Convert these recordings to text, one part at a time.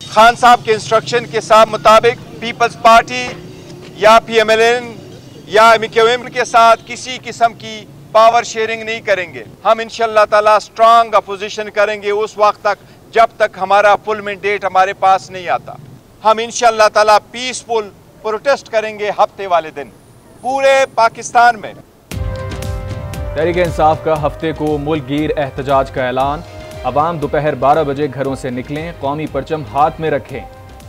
खान साहब के इंस्ट्रक्शन के साथ मुताबिक पीपल्स पार्टी या PMLN या MQM के साथ किसी किस्म की पावर शेयरिंग नहीं करेंगे। हम इंशाअल्लाह ताला स्ट्रांग अपोजिशन करेंगे उस वक्त तक जब तक हमारा फुल मैंडेट हमारे पास नहीं आता। हम इंशाअल्लाह ताला पीसफुल प्रोटेस्ट करेंगे हफ्ते वाले दिन पूरे पाकिस्तान में। तहरीक इंसाफ का हफ्ते को मुल्क गिर एहतजाज का ऐलान। अवाम दोपहर 12 बजे घरों से निकलें, कौमी परचम हाथ में रखें।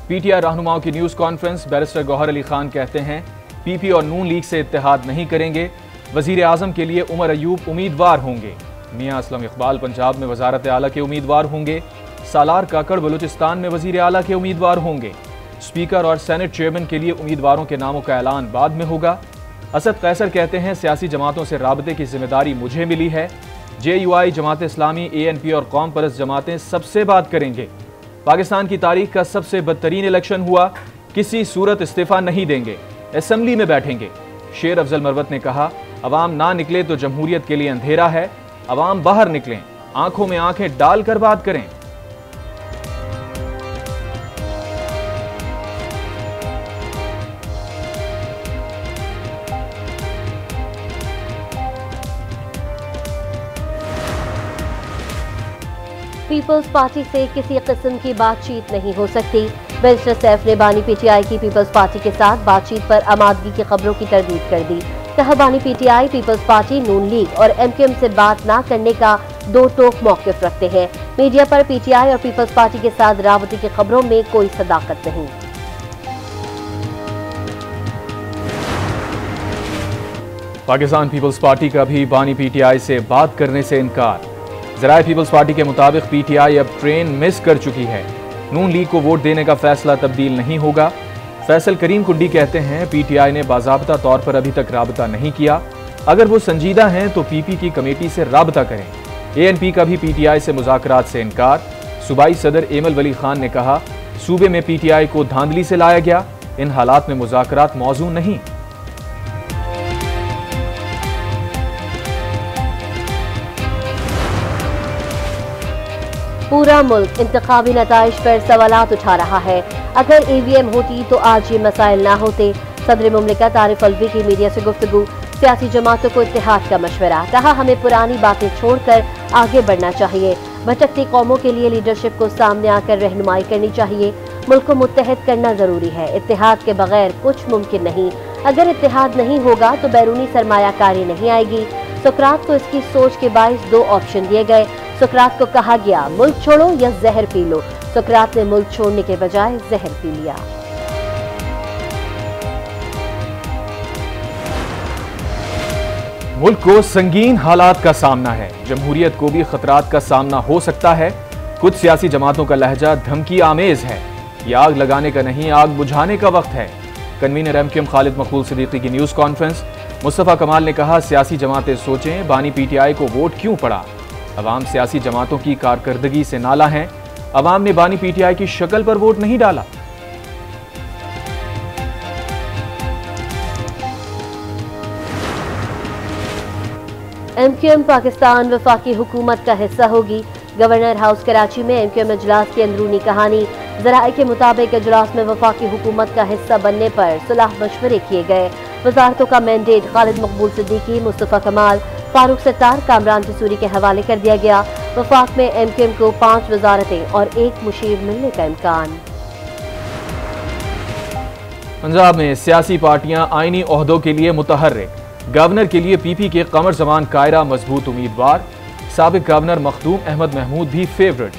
PTI रहनुमाओं की news conference. Barrister Gohar Ali Khan कहते हैं PP और नून लीग से इत्तेहाद नहीं करेंगे। वजीर आजम के लिए उमर अयूब उम्मीदवार होंगे। मियां असलम इकबाल पंजाब में वजारत आला के उम्मीदवार होंगे। सालार काकड़ बलूचिस्तान में वजीर आला के उम्मीदवार होंगे। स्पीकर और सेनेट चेयरमैन के लिए उम्मीदवारों के नामों का ऐलान बाद में होगा। असद कैसर कहते हैं सियासी जमातों से राबते की जिम्मेदारी मुझे मिली है। JUI, जमात इस्लामी, ANP और कौम परस्त जमातें सबसे बात करेंगे। पाकिस्तान की तारीख का सबसे बदतरीन इलेक्शन हुआ, किसी सूरत इस्तीफा नहीं देंगे, असेंबली में बैठेंगे। शेर अफजल मरवत ने कहा अवाम ना निकले तो जमहूरियत के लिए अंधेरा है, अवाम बाहर निकलें, आंखों में आंखें डालकर बात करें। पीपल्स पार्टी से किसी किस्म की बातचीत नहीं हो सकती। बैरिस्टर सैफ ने बानी PTI की पीपल्स पार्टी के साथ बातचीत पर आमादगी की खबरों की तरदीद कर दी। कहा बानी PTI पीपल्स पार्टी, नून लीग और MQM से बात ना करने का दो टोक मौक़िफ़ रखते हैं। मीडिया पर PTI और पीपल्स पार्टी के साथ राबते की खबरों में कोई सदाकत नहीं। पाकिस्तान पीपल्स पार्टी का भी बानी PTI से बात करने से इनकार। ज़राए पीपल्स पार्टी के मुताबिक PTI अब ट्रेन मिस कर चुकी है। नून लीग को वोट देने का फैसला तब्दील नहीं होगा। फैसल करीम कुंडी कहते हैं PTI ने बाज़ाब्ता तौर पर अभी तक राबता नहीं किया। अगर वो संजीदा हैं तो PP की कमेटी से राबता करें। ANP का भी PTI से मुज़ाकरात से इनकार। सूबाई सदर एमल वली खान ने कहा सूबे में PTI को धांधली से लाया गया, इन हालात में मुज़ाकरात मौजू नहीं। पूरा मुल्क इंतखाबी नताइज पर सवालात उठा रहा है। अगर EVM होती तो आज ये मसाइल ना होते। सदर मुमलिकत आरिफ अलवी की मीडिया से गुफ्तगू। सियासी जमातों को इत्तेहाद का मशवरा। कहा हमें पुरानी बातें छोड़कर आगे बढ़ना चाहिए। भटकती कौमों के लिए लीडरशिप को सामने आकर रहनुमाई करनी चाहिए। मुल्क को मुत्तहद करना जरूरी है। इत्तेहाद के बगैर कुछ मुमकिन नहीं। अगर इत्तेहाद नहीं होगा तो बैरूनी सरमायाकारी नहीं आएगी। सुकरात को इसकी सोच के बाइस दो ऑप्शन दिए गए। सुकरात को कहा गया मुल्क छोड़ो या जहर पी लो। सुकरात ने मुल्क छोड़ने के बजाय जहर पी लिया। मुल्क को संगीन हालात का सामना है। जमहूरियत को भी खतरात का सामना हो सकता है। कुछ सियासी जमातों का लहजा धमकी आमेज है। ये आग लगाने का नहीं, आग बुझाने का वक्त है। कन्वीनर MQM खालिद मकबूल सिद्दीकी की न्यूज़ कॉन्फ्रेंस। मुस्तफ़ा कमाल ने कहा सियासी जमातें सोचें बानी PTI को वोट क्यों पड़ा। अवाम सियासी जमातों की कारकर्दगी से नाला हैं। अवाम ने बानी PTI की शक्ल पर वोट नहीं डाला। MQM पाकिस्तान वफाकी हुकूमत का हिस्सा होगी। गवर्नर हाउस कराची में MQM इजलास की अंदरूनी कहानी। ज़राए के मुताबिक इजलास में वफाकी हुकूमत का हिस्सा बनने पर सुलह मशवरे किए गए। वजारतों का मैंडेट खालिद मकबूल सिद्दीकी, मुस्तफ़ा कमाल, फारूक सत्तार, कामरान तसूरी के हवाले कर दिया गया। वफाक में MQM को 5 वजारतें और 1 मुशीर मिलने का इम्कान। पंजाब में सियासी पार्टियां आईनी ओहदों के लिए मुतहर्रिक। गवर्नर के लिए PP के कमर जमान कायरा मजबूत उम्मीदवार। साबिक गवर्नर मखदूम अहमद महमूद भी फेवरेट।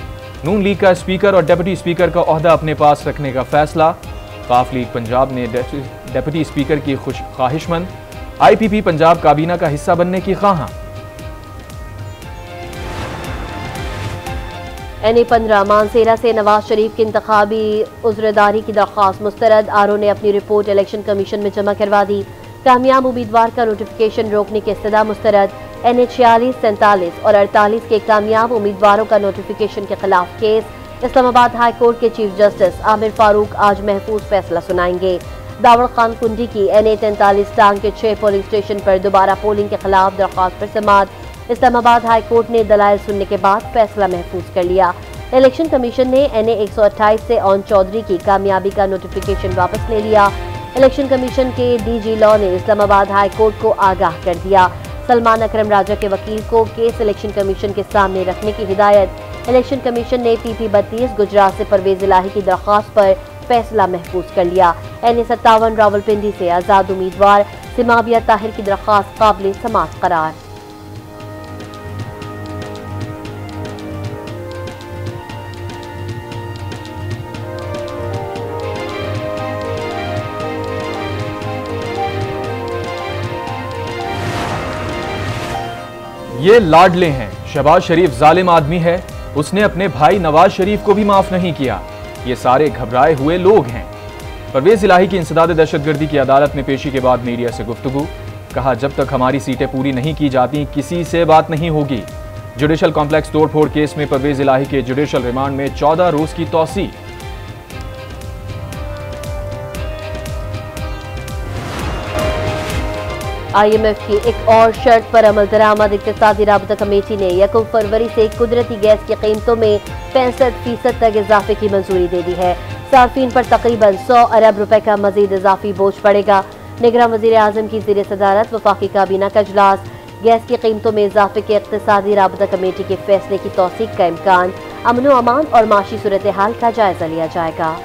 नून लीग का स्पीकर और डिप्टी स्पीकर का ओहदा अपने पास रखने का फैसला। काफ लीग पंजाब ने डिप्टी स्पीकर की ख्वाहिशमंद। IPP पंजाब काबीना का हिस्सा बनने की ख्वाहां। NA-15 मानसेरा से नवाज शरीफ की इंतखाबी उज़्रदारी की दरख्वास्त मुस्तरद। RO ने अपनी रिपोर्ट इलेक्शन कमीशन में जमा करवा दी। कामयाब उम्मीदवार का नोटिफिकेशन रोकने की इस्तदा मुस्तरद। NA-46, 47 और 48 के कामयाब उम्मीदवारों का नोटिफिकेशन के खिलाफ केस। इस्लामाबाद हाई कोर्ट के चीफ जस्टिस आमिर फारूक आज महफूज फैसला सुनाएंगे। दावड़ खान कुंडी की NA-43 टांग के 6 पोलिंग स्टेशन पर दोबारा पोलिंग के खिलाफ दरख्वास्त पर समाअत। इस्लामाबाद हाई कोर्ट ने दलाइल सुनने के बाद फैसला महफूज कर लिया। इलेक्शन कमीशन ने NA 128 से ओन चौधरी की कामयाबी का नोटिफिकेशन वापस ले लिया। इलेक्शन कमीशन के DG लॉ ने इस्लामाबाद हाई कोर्ट को आगाह कर दिया। सलमान अकरम राजा के वकील को केस इलेक्शन कमीशन के सामने रखने की हिदायत। इलेक्शन कमीशन ने PP 32 गुजरात से परवेज इलाही की दरख्वास्त पर फैसला महफूज कर लिया। NA 57 रावलपिंडी से आजाद उम्मीदवार सिमाविया ताहिर की दरख्वास्त काबिल समाअत करार। ये लाडले हैं। शहबाज शरीफ जालिम आदमी है, उसने अपने भाई नवाज शरीफ को भी माफ नहीं किया। ये सारे घबराए हुए लोग हैं। परवेज इलाही की इंसदाद दहशतगर्दी की अदालत में पेशी के बाद मीडिया से गुफ्तगू। कहा, जब तक हमारी सीटें पूरी नहीं की जाती किसी से बात नहीं होगी। जुडिशल कॉम्प्लेक्स तोड़फोड़ केस में परवेज इलाही के जुडिशल रिमांड में 14 रोज की तौसी। IMF की एक और शर्त पर अमल दरामद। इक्तिसादी राबता कमेटी ने 1 फरवरी से कुदरती गैस की कीमतों में 65% तक इजाफे की मंजूरी दे दी है। सार्फिन पर तकरीबन 100 अरब रुपए का मजीद इजाफी बोझ पड़ेगा। निगरान वजीर आजम की ज़ेर सदारत वफाकी काबीना का इजलास। गैस की कीमतों में इजाफे के इक्तिसादी राबता कमेटी के फैसले की तौसीक का इम्कान। अमन व अमान और माशी सूरत हाल का जायजा लिया जाएगा।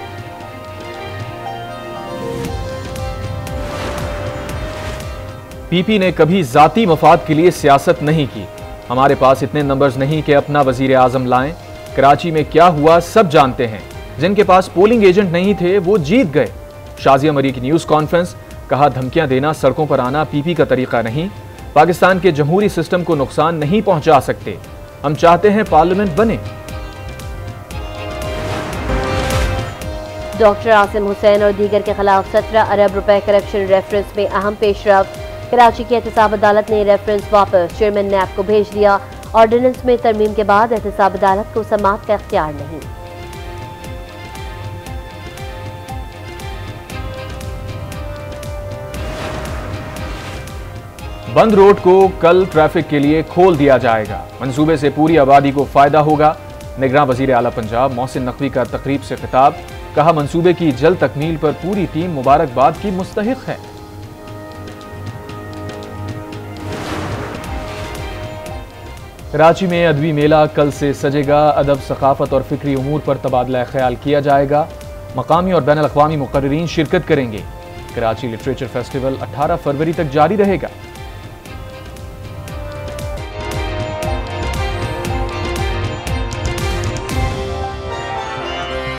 PP ने कभी जाती मफाद के लिए सियासत नहीं की। हमारे पास इतने नंबर्स नहीं कि अपना वजीर आजम लाएं। कराची में क्या हुआ सब जानते हैं। जिनके पास पोलिंग एजेंट नहीं थे वो जीत गए। शाजिया मरी की न्यूज कॉन्फ्रेंस। कहा, धमकियां देना, सड़कों पर आना PP का तरीका नहीं। पाकिस्तान के जमहूरी सिस्टम को नुकसान नहीं पहुंचा सकते। हम चाहते हैं पार्लियामेंट बने। डॉक्टर आसिम हुसैन और दीगर के खिलाफ 17 अरब रुपए करप्शन रेफरेंस में अहम पेशरफ। कराची की एहतसाब अदालत ने रेफरेंस वापस चेयरमैन नैब को भेज दिया। ऑर्डिनेंस में तरमीम के बाद एहतसाब अदालत को समाअत का इख्तियार नहीं। बंद रोड को कल ट्रैफिक के लिए खोल दिया जाएगा। मंसूबे से पूरी आबादी को फायदा होगा। निगरान वजीर आला पंजाब मोहसिन नकवी का तकरीब से खिताब। कहा, मंसूबे की जल्द तकमील पर पूरी टीम मुबारकबाद की मुस्तहिक है। कराची में अदबी मेला कल से सजेगा। अदब, सकाफत और फिक्री उमूर पर तबादला ख्याल किया जाएगा। मकामी और बैनुल अक़वामी मुक़र्रिरीन शिरकत करेंगे। कराची लिटरेचर फेस्टिवल 18 फरवरी तक जारी रहेगा।